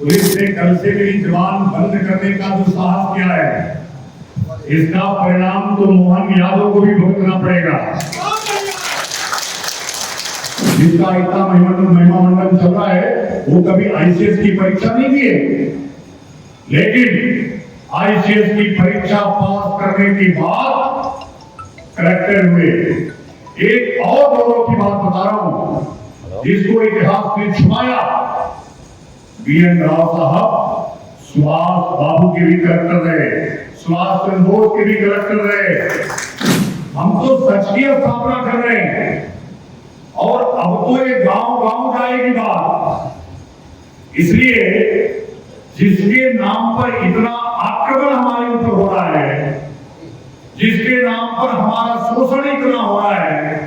Police ने कल से मेरी जबान बंद करने का जो साहस किया है, इसका परिणाम तो मोहन यादव को भी भुगतना पड़ेगा। जिसका इतना महिमा मंडन चल रहा है, वो कभी आईसीएस की परीक्षा नहीं दिए, लेकिन आईसीएस की परीक्षा पास करने के बाद कलेक्टर हुए। एक और गौरव की बात बता रहा हूं, जिसको इतिहास ने छुपाया। बीएन राव साहब सुभाष बाबू के भी कलेक्टर रहे, सुभाष चंद्र बोस के भी कलेक्टर रहे। हम तो सच की स्थापना कर रहे हैं और अब तो ये गांव गांव जाएगी बात। इसलिए जिसके नाम पर इतना आक्रमण हमारे ऊपर हो रहा है, जिसके नाम पर हमारा शोषण इतना हो रहा है,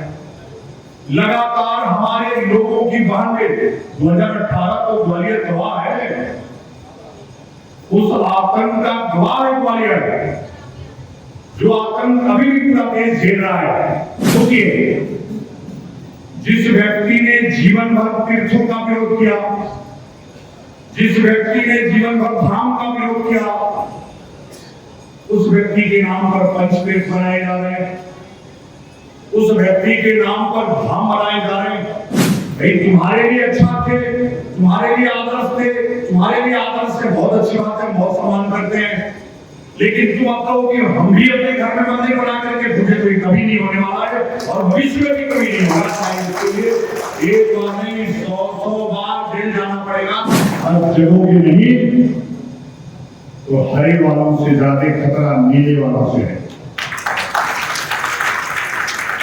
लगातार हमारे लोगों की बहन 2018 को ग्वालियर गवाह है, उस आतंक का गवाह है ग्वालियर, जो आतंक अभी भी पूरा देश झेल रहा है। सोचिए, जिस व्यक्ति ने जीवन भर तीर्थों का विरोध किया, जिस व्यक्ति ने जीवन भर धाम का विरोध किया, उस व्यक्ति के नाम पर पंचतीर्थ बनाए जा रहे हैं, उस व्यक्ति के नाम पर धाम बनाए जा रहे हैं। भाई तुम्हारे लिए अच्छा थे, तुम्हारे लिए आदर्श थे, तुम्हारे लिए आदर्श से बहुत अच्छी बात है, बहुत सम्मान करते हैं, लेकिन तुम अब कहो कि हम भी अपने घर में मंदिर बना करके पूजे, तो कभी नहीं होने वाला है और भविष्य में भी कभी नहीं होगा। इसके लिए एक बार नहीं 100 बार जेल जाना पड़ेगा, हर जगहों की नहीं तो हरे वालों से ज्यादा खतरा नीले वालों से है।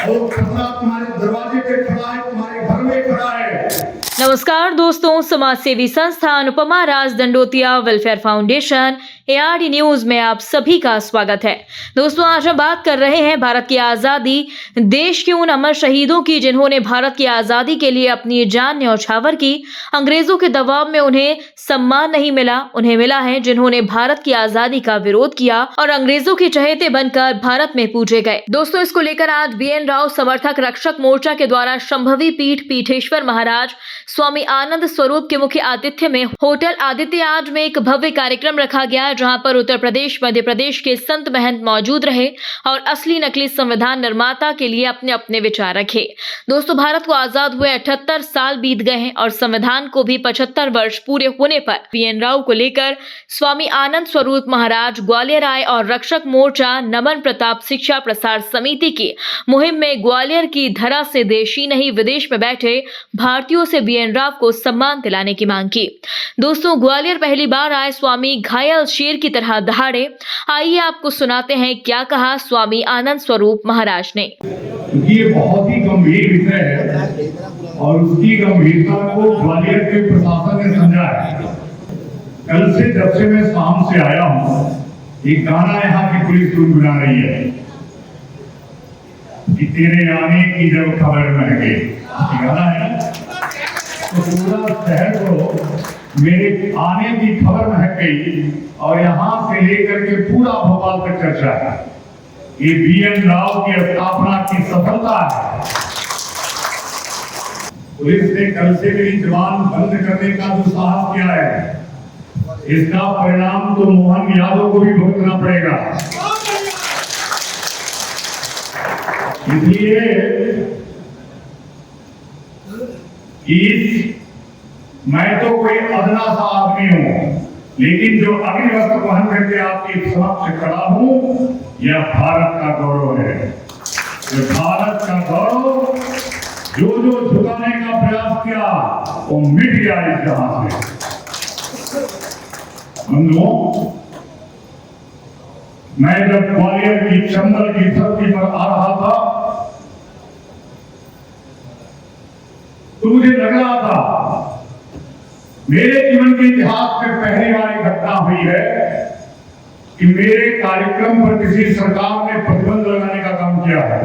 और खतरा तुम्हारे दरवाजे पे खड़ा है, तुम्हारे घर में खड़ा है। नमस्कार दोस्तों, समाज सेवी संस्था Anupama Raj Dandotiya welfare foundation ARD news में आप सभी का स्वागत है। दोस्तों, आज हम बात कर रहे हैं भारत की आजादी, देश के उन अमर शहीदों की जिन्होंने भारत की आजादी के लिए अपनी जान न्यौछावर की। अंग्रेजों के दबाव में उन्हें सम्मान नहीं मिला, उन्हें मिला है जिन्होंने भारत की आजादी का विरोध किया और अंग्रेजों के चहेते बनकर भारत में पूजे गए। दोस्तों, इसको लेकर आज BN राव समर्थक रक्षक मोर्चा के द्वारा संभवी पीठ पीठेश्वर महाराज स्वामी आनंद स्वरूप के मुख्य आतिथ्य में होटल आदित्य आज में एक भव्य कार्यक्रम रखा गया, जहां पर उत्तर प्रदेश, मध्य प्रदेश के संत महंत मौजूद रहे और असली नकली संविधान निर्माता के लिए अपने अपने विचार रखे। दोस्तों, भारत को आजाद हुए 78 साल बीत गए हैं और संविधान को भी 75 वर्ष पूरे होने पर BN राव को लेकर स्वामी आनंद स्वरूप महाराज ग्वालियर आए और रक्षक मोर्चा नमन प्रताप शिक्षा प्रसार समिति की मुहिम में ग्वालियर की धरा से देश ही नहीं विदेश में बैठे भारतीयों से BN राव को सम्मान दिलाने की मांग की। दोस्तों, ग्वालियर पहली बार आए स्वामी घायल शेर की तरह दहाड़े। आइए आपको सुनाते हैं क्या कहा स्वामी आनंद स्वरूप महाराज ने। ये बहुत ही गंभीर विषय है और उसकी गंभीरता को ग्वालियर के प्रशासन ने समझा है। कल से जब से मैं शाम से आया हूँ, एक गाना यहाँ की पुलिस गुनगुना रही है कि तेरे आने की जब खबर महके, गाना है ना, तो पूरा शहर को मेरे आने की खबर महक गई और यहाँ से लेकर के पूरा भोपाल तक चर्चा है। ये BN राव की स्थापना की सफलता है। पुलिस ने कल से मेरी जबान बंद करने का जो साहस किया है, इसका परिणाम तो मोहन यादव को भी भुगतना पड़ेगा। इसलिए मैं तो कोई अदना सा आदमी हूं, लेकिन जो अग्नि वस्त्र पहन करके आपके समक्ष खड़ा हूं, यह भारत का गौरव है। यह भारत का गौरव, जो जो झुकाने का प्रयास किया वो मिट गया इस जहां से। बंधुओं, मैं जब ग्वालियर की चंबल की धरती पर आ रहा था तो मुझे लग रहा था मेरे जीवन के इतिहास में पहली बार एक घटना हुई है कि मेरे कार्यक्रम पर किसी सरकार ने प्रतिबंध लगाने का काम किया है।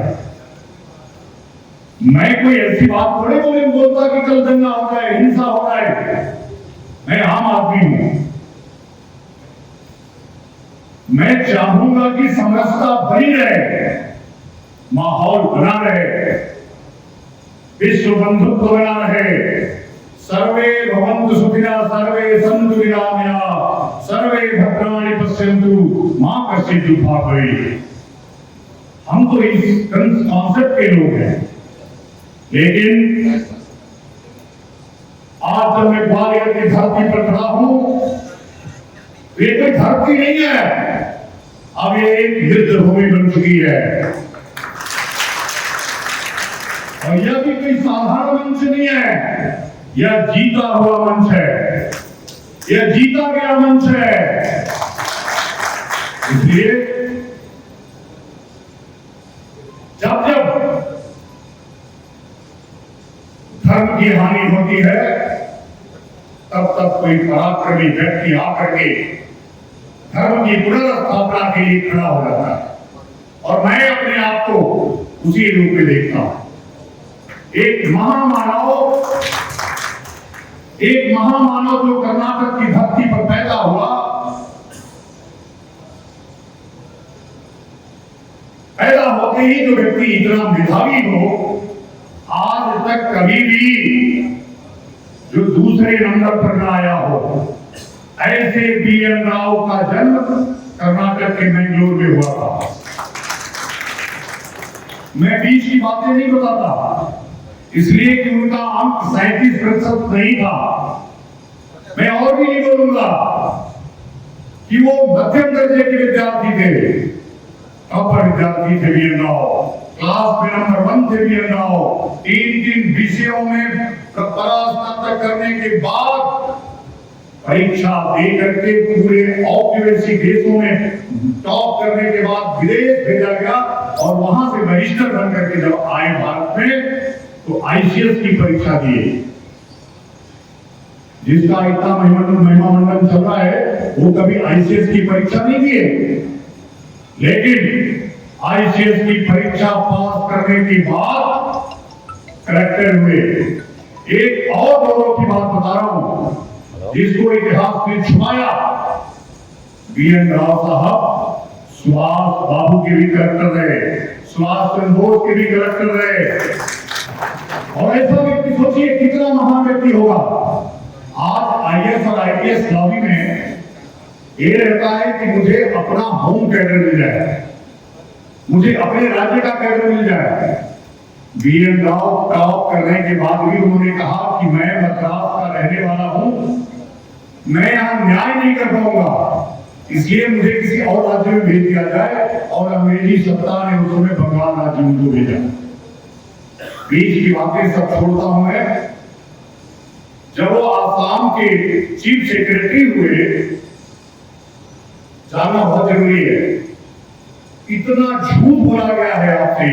मैं कोई ऐसी बात थोड़ी बोलता कि कल दंगा हो जाए, हिंसा हो जाए। मैं आम आदमी हूं, मैं चाहूंगा कि समरसता बनी रहे, माहौल बना रहे, विश्व बंधुत्व बना रहे, सर्वे भवन्तु सुखिनः, सर्वे सन्तु निरामयाः, सर्वे भद्राणि पश्यन्तु मा कश्चित् दुःखभाग् भवेत्। हम तो इस कॉन्सेप्ट के लोग हैं, लेकिन आज जब मैं ग्वालियर की धरती पर खड़ा हूं, ये कोई धरती नहीं है, अब ये एक युद्ध भूमि बन चुकी है। और यह भी कोई साधारण मंच नहीं है, यह जीता हुआ मंच है, यह जीता गया मंच है। इसलिए जब जब धर्म की हानि होती है, तब तब कोई पराक्रमी व्यक्ति आकर के धर्म की पुनर्स्थापना के लिए खड़ा हो जाता है। और मैं अपने आप को उसी रूप में देखता हूं। एक महामानव जो कर्नाटक की धरती पर पैदा हुआ, पैदा होते ही जो व्यक्ति इतना मेधावी हो, आज तक कभी भी जो दूसरे नंबर पर न आया हो, ऐसे BN राव का जन्म कर्नाटक के मैंगलोर में हुआ था। मैं बीच की बातें नहीं बताता, इसलिए कि उनका अंक 37% नहीं था। मैं और भी नहीं बोलूंगा कि वो मध्यम दर्जे के विद्यार्थी थे, टॉपर विद्यार्थी थे BN राव, क्लास में नंबर 1 थे BN राव। 3 विषयों में परास्नातक करने के बाद परीक्षा दे करके पूरे औपनिवेशिक देशों में टॉप करने के बाद विदेश भेजा गया, और वहां से बैरिस्टर बन करके जब आए भारत में, तो ICS की परीक्षा दिए। जिसका इतना महिमा मंडन चल रहा है, वो कभी ICS की परीक्षा नहीं दिए, लेकिन ICS की परीक्षा पास करने के बाद कलेक्टर हुए। एक और गौरव की बात बता रहा हूं, जिसको इतिहास ने छुपाया। BN राव साहब सुभाष बाबू के भी कलेक्टर रहे, सुभाष चंद्र बोस के भी कलेक्टर रहे। और ऐसा व्यक्ति सोचिए कितना महान व्यक्ति होगा। आज IAS और IPS लॉबी में ये रहता है कि मुझे अपना होम कैडर मिल जाए, मुझे अपने राज्य का कैडर मिल जाए। BN राव टॉप करने के बाद भी उन्होंने कहा कि मैं मद्रास का रहने वाला हूं, मैं यहां न्याय नहीं कर पाऊंगा, इसलिए मुझे किसी और राज्य में भेज दिया जाए। और अंग्रेजी सत्ता ने उस समय बंगाल राज्य में भेजा। बीच की बातें सब छोड़ता हूं मैं। जब वो आसाम के चीफ सेक्रेटरी हुए, जानना बहुत जरूरी है, इतना झूठ बोला गया है आपसे,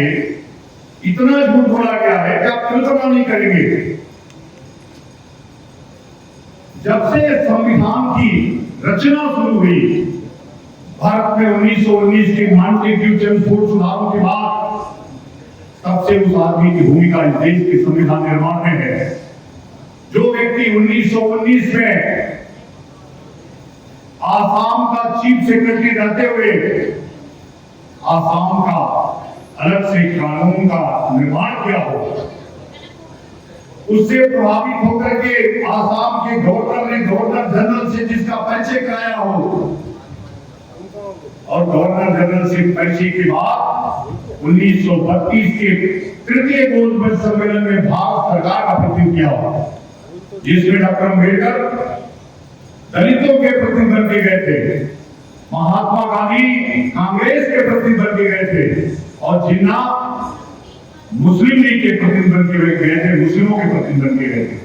इतना झूठ बोला गया है कि आप कल्पना नहीं करेंगे। जब से संविधान की रचना शुरू हुई भारत में 1919 के कॉन्स्टिट्यूशन सुधारों के बाद, तब से उस आदमी की भूमिका इस देश के संविधान निर्माण में है। जो व्यक्ति 1919 में आसाम का चीफ सेक्रेटरी रहते हुए आसाम का अलग से कानून का निर्माण किया हो, उससे प्रभावित होकर के आसाम के गवर्नर ने गवर्नर जनरल से जिसका परिचय कराया हो, और गवर्नर जनरल से परिचय के बाद 1932 के तृतीय गोलमेज सम्मेलन में भारत सरकार का प्रतिनिधित्व किया हो, जिसमें डॉक्टर अम्बेडकर दलितों के प्रतिनिधि बन के गए थे, महात्मा गांधी कांग्रेस के प्रतिनिधि बन के गए थे, और जिन्ना मुस्लिम लीग के प्रतिनिधि बन के गए थे, मुस्लिमों के प्रतिनिधि बन के गए थे।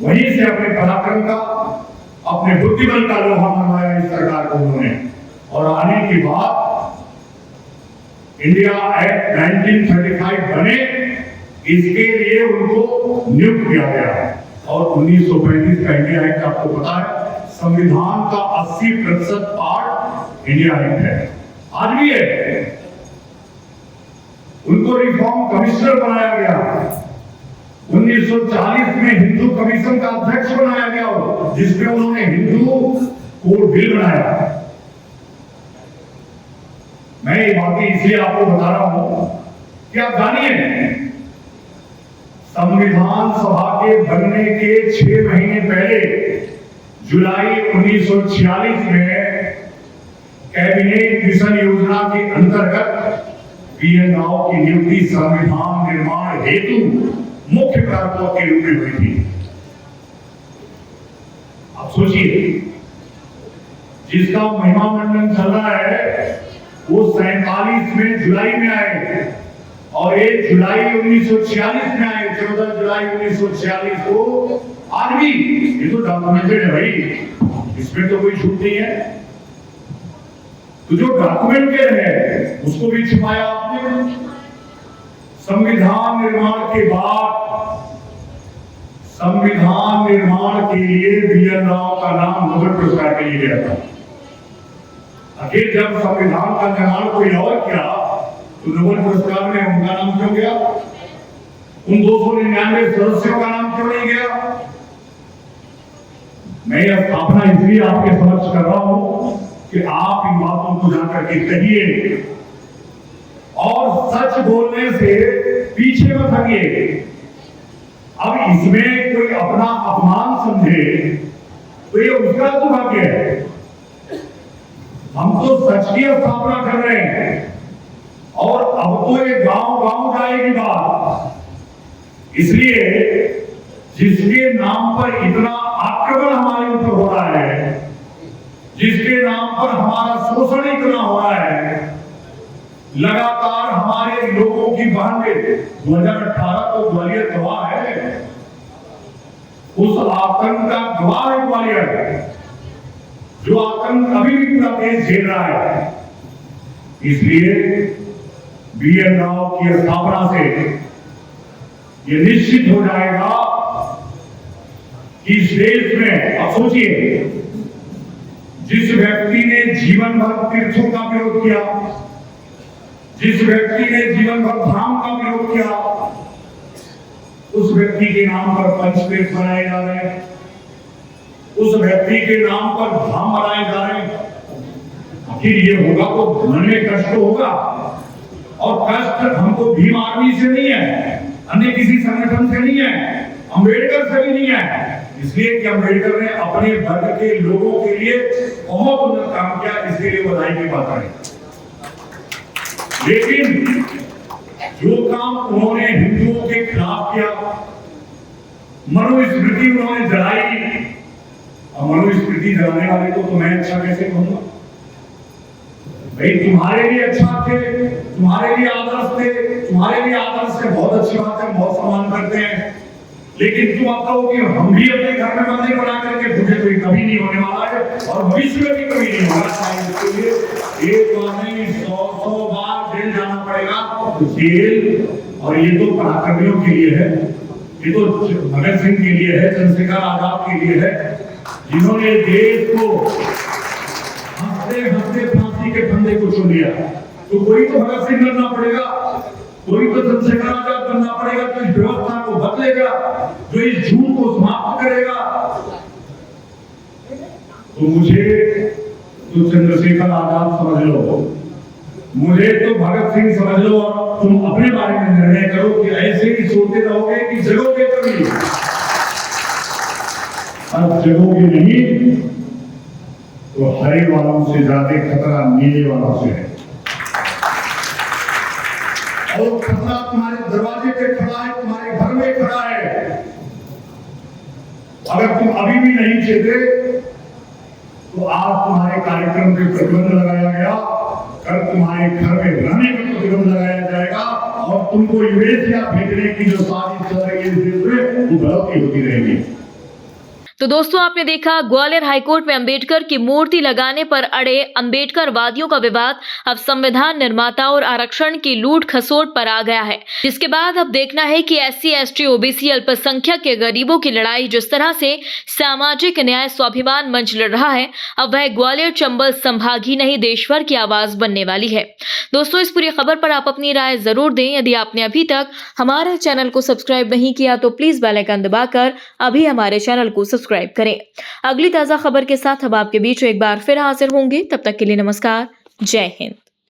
वहीं से अपने पराक्रम का, अपने बुद्धिबल का लोहा मनवाया इस सरकार को उन्होंने। और आने के बाद इंडिया एक्ट 1935 बने, इसके लिए उनको नियुक्त किया गया। और 1935 का इंडिया एक्ट आपको पता है, संविधान का 80% पार्ट इंडिया एक्ट है, आज भी है। उनको रिफॉर्म कमिश्नर बनाया गया, 1940 में हिंदू कमीशन का अध्यक्ष बनाया गया, जिसमें उन्होंने हिंदू कोड बिल बनाया। मैं ये बातें इसलिए आपको बता रहा हूं कि आप जानिए संविधान सभा के बनने के 6 महीने पहले जुलाई 1946 में कैबिनेट मिशन योजना के अंतर्गत BN राव की नियुक्ति संविधान निर्माण हेतु मुख्य कारकों के रूप में हुई थी। अब सोचिए, जिसका महिमा मंडन चल रहा है वो 47 में जुलाई में आए और ये जुलाई 1946 में आए, 14 जुलाई 1946 को आज भी ये तो डॉक्यूमेंटेड है भाई, इसमें तो कोई छूट नहीं है। तो जो डॉक्यूमेंटेड है उसको भी छिपाया आपने। संविधान निर्माण के बाद संविधान निर्माण के लिए BN राव का नाम नोबेल पुरस्कार के लिए गया था। आखिर जब संविधान का निर्माण कोई और किया तो नोबेल पुरस्कार में उनका नाम क्यों गया? उन 299 सदस्यों का नाम क्यों नहीं गया? मैं यह स्थापना इसलिए आपके समक्ष कर रहा हूं कि आप इन बातों को जानकर के कहिए और सच बोलने से पीछे मत हटिए। अब इसमें कोई अपना अपमान समझे तो ये उसका दुर्भाग्य है। हम तो सच की स्थापना कर रहे हैं और अब तो ये गांव-गांव जाएगी बात। इसलिए जिसके नाम पर इतना आक्रमण हमारे ऊपर हो रहा है, जिसके नाम पर हमारा शोषण इतना हो रहा है, लगातार हमारे लोगों की बहन 2018 को ग्वालियर गवाह है, उस आतंक का गवाह है ग्वालियर, जो आतंक अभी भी पूरा देश झेल रहा है। इसलिए BN राव की स्थापना से ये निश्चित हो जाएगा कि इस देश में, अब सोचिए, जिस व्यक्ति ने जीवन भर तीर्थों का विरोध किया, जिस व्यक्ति ने जीवन भर धाम का विरोध किया, उस व्यक्ति के नाम पर पंचतीर्थ बनाए जा रहे हैं, उस व्यक्ति के नाम पर धाम बनाए जा रहे हैं। आखिर ये होगा तो मन में कष्ट होगा, और कष्ट हमको भीम आर्मी से नहीं है, अन्य किसी संगठन से नहीं है, अंबेडकर से भी नहीं है। इसलिए कि अंबेडकर ने अपने वर्ग के लोगों के लिए बहुत उन्नत काम किया, इसके लिए बधाई की बात है। लेकिन जो काम उन्होंने हिंदुओं के खिलाफ किया, मनुस्मृति उन्होंने जलाई, और मनुस्मृति जलाने वाले को तो मैं अच्छा कैसे कहूंगा? भाई तुम्हारे लिए अच्छा थे, तुम्हारे लिए आदर्श थे, तुम्हारे लिए आदर्श है, बहुत अच्छी बात है, बहुत सम्मान करते हैं। लेकिन तुम आप कहो कि हम भी अपने घर में मंदिर बना करके, मुझे तो कभी नहीं होने वाला है और भविष्य में भी कभी नहीं होगा। इसके लिए एक बार नहीं 100 बार जेल जाना पड़ेगा। जेल, और ये तो पराक्रमियों के लिए है, ये तो भगत सिंह के लिए है, चंद्रशेखर आजाद के लिए है, जिन्होंने देश को हंसते हंसते फांसी के फंदे को चुन लिया। तो कोई तो भगत सिंह बनना पड़ेगा, कोई तो चंद्रशेखर आजाद बनना पड़ेगा, तो इस व्यवस्था को बदलेगा, जो इस झूठ को समाप्त करेगा। तो मुझे तो चंद्रशेखर आजाद समझ लो, मुझे तो भगत सिंह समझ लो, और तुम अपने बारे में निर्णय करो कि ऐसे ही सोचते रहोगे कि जगोगे कभी। अब जगोगे नहीं तो हरे वालों से ज्यादा खतरा नीले वालों से है, और खतरा तुम्हारे दरवाजे पे खड़ा है, तुम्हारे घर में खड़ा है। अगर तुम अभी भी नहीं चेते तो आज तुम्हारे कार्यक्रम पे प्रतिबंध लगाया गया, कल तुम्हारे घर में रहने पर प्रतिबंध लगाया जाएगा, और तुमको यूएस भेजने की जो साजिश चल रही है इस देश में, वो गलती होती रहेगी। तो दोस्तों, आपने देखा ग्वालियर हाईकोर्ट में अंबेडकर की मूर्ति लगाने पर अड़े अंबेडकरवादियों का विवाद अब संविधान निर्माता और आरक्षण की लूट खसोट पर आ गया है, जिसके बाद अब देखना है कि SC ST OBC अल्पसंख्यक के गरीबों की लड़ाई जिस तरह से सामाजिक न्याय स्वाभिमान मंच लड़ रहा है, अब वह ग्वालियर चंबल संभाग ही नहीं देश भर की आवाज बनने वाली है। दोस्तों, इस पूरी खबर पर आप अपनी राय जरूर दें। यदि आपने अभी तक हमारे चैनल को सब्सक्राइब नहीं किया तो प्लीज बेल आइकन दबाकर अभी हमारे चैनल को सब्सक्राइब करें। अगली ताजा खबर के साथ अब आपके बीच एक बार फिर हाजिर होंगे। तब तक के लिए नमस्कार, जय हिंद।